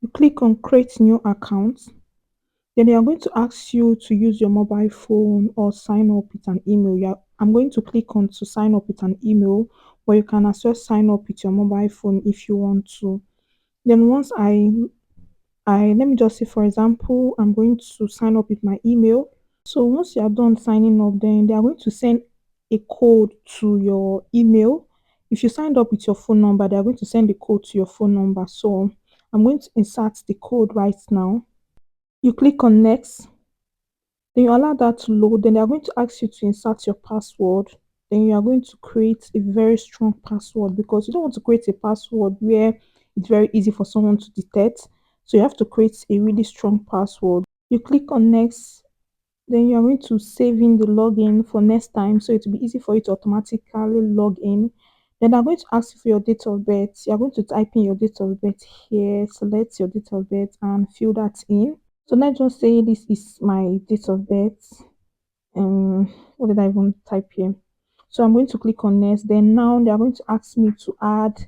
You click on create new account. Then they are going to ask you to use your mobile phone or sign up with an email. I'm going to click on to sign up with an email, or you can as well sign up with your mobile phone if you want to. Then once I let me just say for example, I'm going to sign up with my email. So once you are done signing up, then they are going to send a code to your email. If you signed up with your phone number, they are going to send the code to your phone number. So I'm going to insert the code right now. You click on next, then you allow that to load. Then they are going to ask you to insert your password. Then you are going to create a very strong password because you don't want to create a password where it's very easy for someone to detect. So you have to create a really strong password. You click on next, then you are going to save in the login for next time, so it will be easy for you to automatically log in. Then I'm going to ask you for your date of birth. You're going to type in your date of birth here, select your date of birth and fill that in. So let's just say this is my date of birth. What did I even type here? So I'm going to click on next. Then now they are going to ask me to add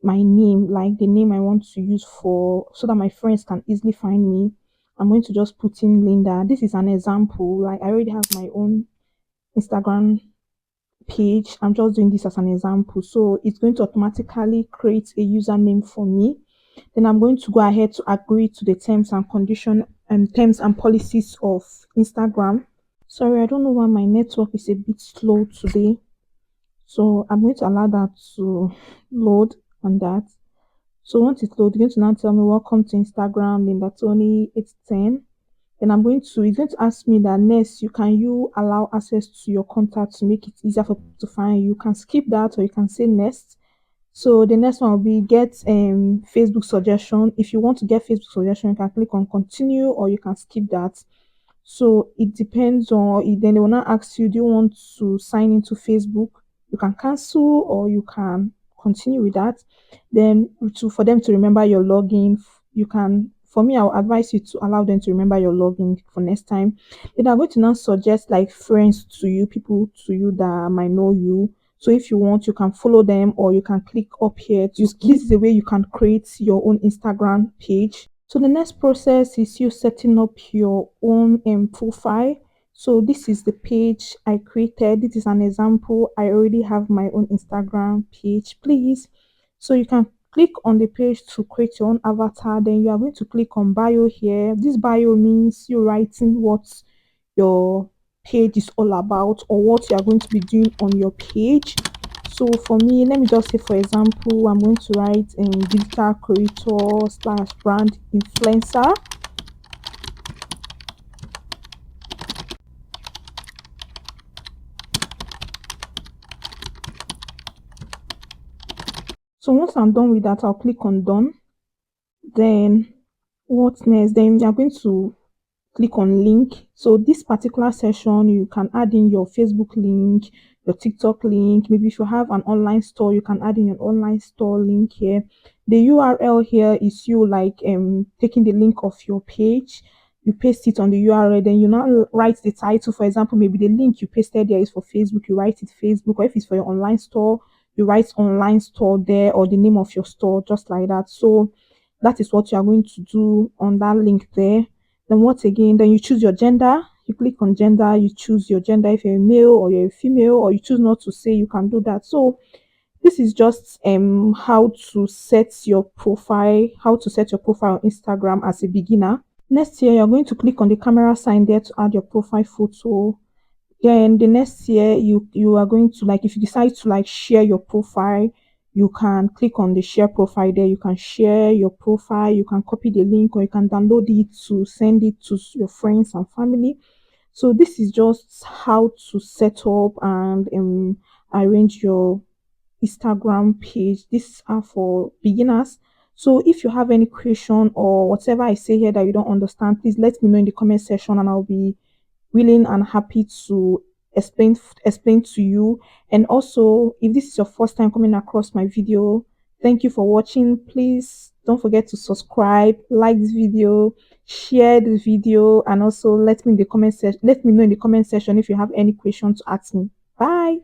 my name, like the name I want to use for so that my friends can easily find me. I'm going to just put in Linda. This is an example. Like I already have my own Instagram page. I'm just doing this as an example. So it's going to automatically create a username for me. Then I'm going to go ahead to agree to the terms and condition and terms and policies of Instagram. Sorry, I don't know why my network is a bit slow today. So I'm going to allow that to load on that. So once it's loaded, it's going to now tell me welcome to Instagram, Linda Tony 810. Then it's going to ask me that next, can you allow access to your contacts to make it easier for people to find you? You can skip that or you can say next. So the next one will be get Facebook suggestion. If you want to get Facebook suggestion, you can click on continue or you can skip that. So it depends on it. Then they will now ask you, do you want to sign into Facebook? You can cancel or you can continue with that. Then for them to remember your login, you can. For me, I'll advise you to allow them to remember your login for next time. Then I'm going to now suggest like friends to you, people to you that might know you. So if you want, you can follow them or you can click up here. This is a way you can create your own Instagram page. So the next process is you setting up your own profile. So this is the page I created. This is an example. I already have my own Instagram page, please. So you can click on the page to create your own avatar. Then you are going to click on bio here. This bio means you writing what your page is all about or what you are going to be doing on your page. So for me, let me just say for example, I'm going to write in digital creator slash brand influencer. So once I'm done with that, I'll click on done. Then what's next? Then you're going to click on link. So this particular session, you can add in your Facebook link, your TikTok link. Maybe if you have an online store, you can add in your online store link here. The URL here is you like taking the link of your page, you paste it on the URL, then you now write the title. For example, maybe the link you pasted there is for Facebook, you write it Facebook, or if it's for your online store, you write online store there or the name of your store, just like that. So that is what you are going to do on that link there. Then what again? Then you choose your gender. You click on gender, you choose your gender if you're a male or you're a female, or you choose not to say, you can do that. So this is just how to set your profile, on Instagram as a beginner. Next here, you're going to click on the camera sign there to add your profile photo. Then the next year you are going to like if you decide to like share your profile, you can click on the share profile there. You can share your profile, you can copy the link or you can download it to send it to your friends and family. So this is just how to set up and arrange your Instagram page. These are for beginners. So if you have any question or whatever I say here that you don't understand, please let me know in the comment section and I'll be willing and happy to explain to you. And also, if this is your first time coming across my video, thank you for watching. Please don't forget to subscribe, like this video, share this video, and also let me know in the comment section if you have any questions to ask me. Bye.